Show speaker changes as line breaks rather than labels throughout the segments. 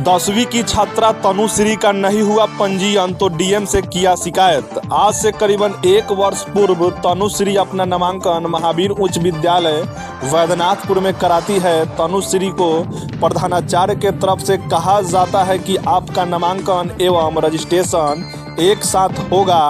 10वीं की छात्रा तनुश्री का नहीं हुआ पंजीयन तो डीएम से किया शिकायत। आज से करीबन 1 वर्ष पूर्व तनुश्री अपना नामांकन महावीर उच्च विद्यालय वैद्यनाथपुर में कराती है। तनुश्री को प्रधानाचार्य के तरफ से कहा जाता है कि आपका नामांकन एवं रजिस्ट्रेशन एक साथ होगा,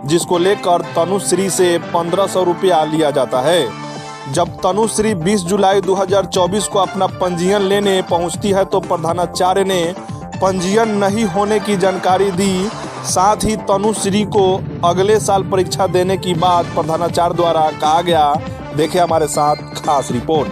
जिसको लेकर तनुश्री से 1500 रुपया लिया जाता है। जब तनुश्री 20 जुलाई 2024 को अपना पंजीयन लेने पहुंचती है तो प्रधानाचार्य ने पंजीयन नहीं होने की जानकारी दी। साथ ही तनुश्री को अगले साल परीक्षा देने की बात प्रधानाचार्य द्वारा कहा गया। देखें हमारे साथ खास रिपोर्ट।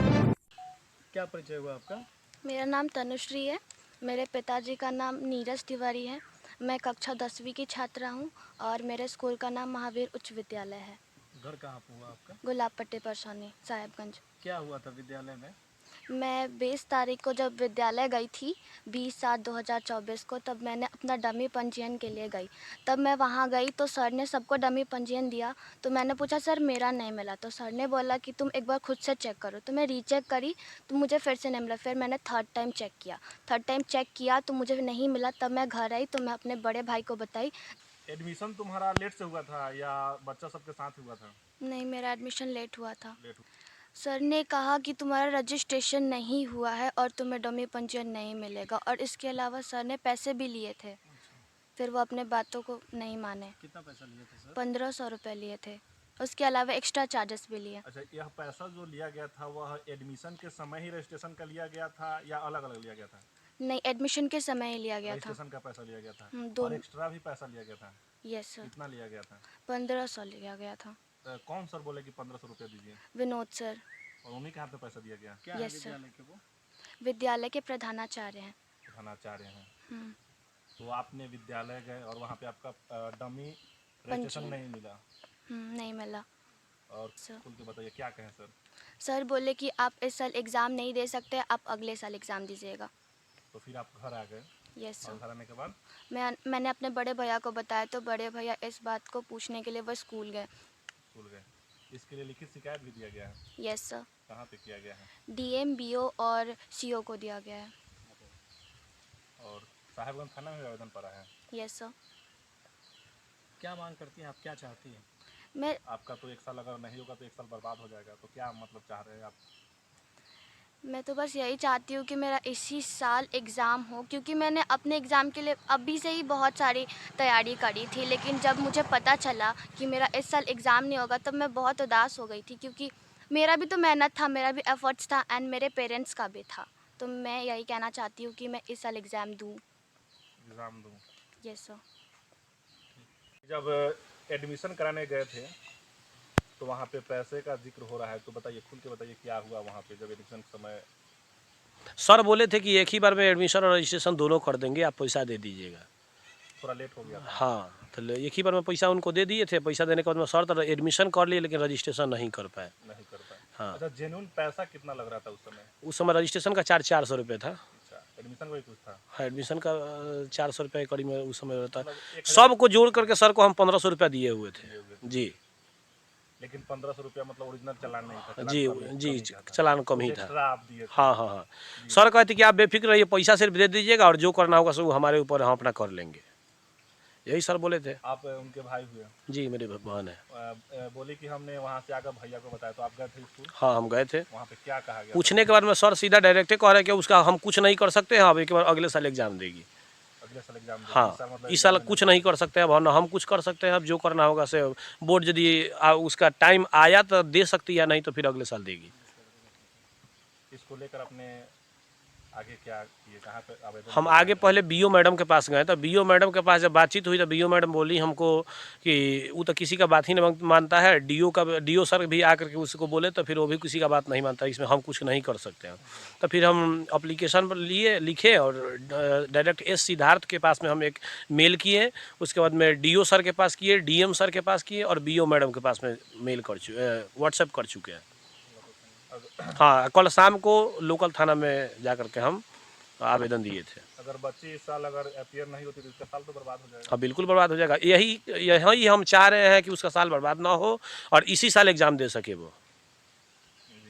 क्या परिचय हुआ आपका?
मेरा नाम तनुश्री है। मेरे पिताजी का नाम नीरज तिवारी है। मैं कक्षा 10वीं की छात्रा हूँ और मेरे स्कूल का नाम महावीर उच्च विद्यालय है।
घर कहाँ पर हुआ आपका?
गुलाब पट्टी परसौनी साहेबगंज।
क्या हुआ था विद्यालय में?
मैं 20 तारीख को जब विद्यालय गई थी 20/7/2024 को, तब मैंने अपना डमी पंजीयन के लिए गई। तब मैं वहाँ गई तो सर ने सबको डमी पंजीयन दिया। तो मैंने पूछा सर मेरा नहीं मिला, तो सर ने बोला कि तुम एक बार खुद से चेक करो। तो मैं रीचेक करी तो मुझे फिर से नहीं मिला। फिर मैंने थर्ड टाइम चेक किया तो मुझे नहीं मिला। तब मैं घर आई तो मैं अपने बड़े भाई को बताई।
एडमिशन तुम्हारा लेट से हुआ था या बच्चा सबके साथ हुआ था?
नहीं, मेरा एडमिशन लेट हुआ था।
लेट।
सर ने कहा कि तुम्हारा रजिस्ट्रेशन नहीं हुआ है और तुम्हें डमी पंजीयन नहीं मिलेगा, और इसके अलावा सर ने पैसे भी लिए थे। फिर वो अपने बातों को नहीं माने।
कितना पैसा लिए थे सर?
1500 रुपये लिए थे। उसके अलावा एक्स्ट्रा चार्जेस भी लिए।
अच्छा, यह पैसा जो लिया गया था वह एडमिशन के समय ही रजिस्ट्रेशन का लिया गया था या अलग अलग लिया गया था?
नहीं, एडमिशन के समय ही लिया गया था।
रजिस्ट्रेशन का पैसा लिया गया था और
दोनों।
एक्स्ट्रा भी पैसा लिया गया था?
Yes sir.
कितना लिया गया था?
1500 लिया गया था।
तो कौन सर बोले कि 1500 रुपया दीजिए?
विनोद सर।
और उन्हीं के हाथ में पैसा दिया गया? क्या
यस सर।
विद्यालय के वो
विद्यालय के प्रधानाचार्य हैं।
प्रधानाचार्य हैं। तो आपने विद्यालय गए और वहाँ पे आपका डमी रजिस्ट्रेशन नहीं मिला?
नहीं मिला।
और
सर
खुल के बताइए क्या कहें सर?
सर बोले कि आप इस साल एग्ज़ाम नहीं दे सकते, आप अगले साल एग्ज़ाम दीजिएगा।
तो फिर आप घर आ गए?
यस
और
सर।
घर आने के बाद
मैंने अपने बड़े भैया को बताया तो बड़े भैया इस बात को पूछने के लिए वो स्कूल गए।
स्कूल गए। इसके लिए लिखित शिकायत भी दिया गया है?
Yes sir.
कहाँ पे किया गया है?
डीएम, बीओ और सीओ को दिया गया है।
और साहेबगंज थाना में आवेदन पड़ा है?
Yes sir.
क्या मांग करती हैं आप, क्या चाहती हैं?
मैं
आपका तो 1 साल अगर नहीं होगा तो 1 साल बर्बाद हो जाएगा, तो क्या मतलब चाह रहे हैं आप?
मैं तो बस यही चाहती हूँ कि मेरा इसी साल एग्ज़ाम हो, क्योंकि मैंने अपने एग्ज़ाम के लिए अभी से ही बहुत सारी तैयारी करी थी। लेकिन जब मुझे पता चला कि मेरा इस साल एग्ज़ाम नहीं होगा तब मैं बहुत उदास हो गई थी, क्योंकि मेरा भी तो मेहनत था, मेरा भी एफ़र्ट्स था एंड मेरे पेरेंट्स का भी था। तो मैं यही कहना चाहती हूँ कि मैं इस साल एग्ज़ाम दूँ।
एग्ज़ाम दूँ?
Yes sir.
जब एडमिशन कराने गए थे तो वहाँ पे पैसे का जिक्र हो रहा है, तो बताइए, खुल के बताइए क्या हुआ वहाँ पे जब एडमिशन के समय?
सर बोले थे कि एक ही बार में एडमिशन और रजिस्ट्रेशन दोनों कर देंगे, आप पैसा दे दीजिएगा।
थोड़ा लेट हो गया था?
हाँ, तो एक ही बार में पैसा उनको दे दिए थे। पैसा देने के बाद में सर तो एडमिशन कर लिए लेकिन रजिस्ट्रेशन नहीं कर पाए।
नहीं कर पाए?
हाँ।
अच्छा, जेन्युइन पैसा कितना लग रहा था उस समय?
उस समय रजिस्ट्रेशन का चार्ज 400 रुपये था।
अच्छा, एडमिशन का भी कुछ था?
हाँ, एडमिशन का 400 रुपये करीब में उस समय रहता।
मतलब 1000
सबको जोड़ करके सर को हम 1500 रुपया दिए हुए थे जी।
लेकिन 1500 रुपया मतलब ओरिजिनल चालान नहीं था?
जी जी, चालान कम ही था।
एक्स्ट्रा आप दिए थे?
हाँ हाँ हाँ। सर कहते कि आप बेफिक्र रहिए, पैसा सिर्फ दे दीजिएगा और जो करना होगा सब हमारे ऊपर हम अपना कर लेंगे, यही सर बोले थे।
आप उनके भाई हुए?
जी, मेरी बहन है।
बोली कि हमने वहाँ से आकर भैया को बताया, तो आप गए थे स्कूल?
हाँ, हम गए थे।
वहाँ पे क्या कहा गया?
पूछने के बाद में सर सीधा डायरेक्ट कह रहे हैं कि उसका हम कुछ नहीं कर सकते हैं, अब एक बार अगले साल एग्जाम देगी।
अगले साल एग्जाम?
हाँ, इस साल कुछ नहीं कर सकते, अब ना हम कुछ कर सकते हैं। अब जो करना होगा से बोर्ड यदि उसका टाइम आया तो दे सकती है, नहीं तो फिर अगले साल देगी।
इसको लेकर अपने आगे क्या किए, कहाँ पे आवेदन?
हम आगे पहले बीओ मैडम के पास गए, तो बीओ मैडम के पास जब बातचीत हुई तो बीओ मैडम बोली हमको कि वो तो किसी का बात ही नहीं मानता है। डीओ सर भी आकर के उसको बोले तो फिर वो भी किसी का बात नहीं मानता, इसमें हम कुछ नहीं कर सकते हैं। तो फिर हम अप्लीकेशन पर लिखे और डायरेक्ट एस सिद्धार्थ के पास में हम एक मेल किए। उसके बाद में डीओ सर के पास किए, डीएम सर के पास किए और बीओ मैडम के पास में मेल व्हाट्सएप कर चुके हैं। हाँ, कल शाम को लोकल थाना में जा कर के हम आवेदन दिए थे।
अगर बच्ची इस साल अगर अपीयर नहीं होती तो इसका साल तो बर्बाद हो जाएगा?
हाँ, बिल्कुल बर्बाद हो जाएगा। यही हम चाह रहे हैं कि उसका साल बर्बाद ना हो और इसी साल एग्ज़ाम दे सके वो।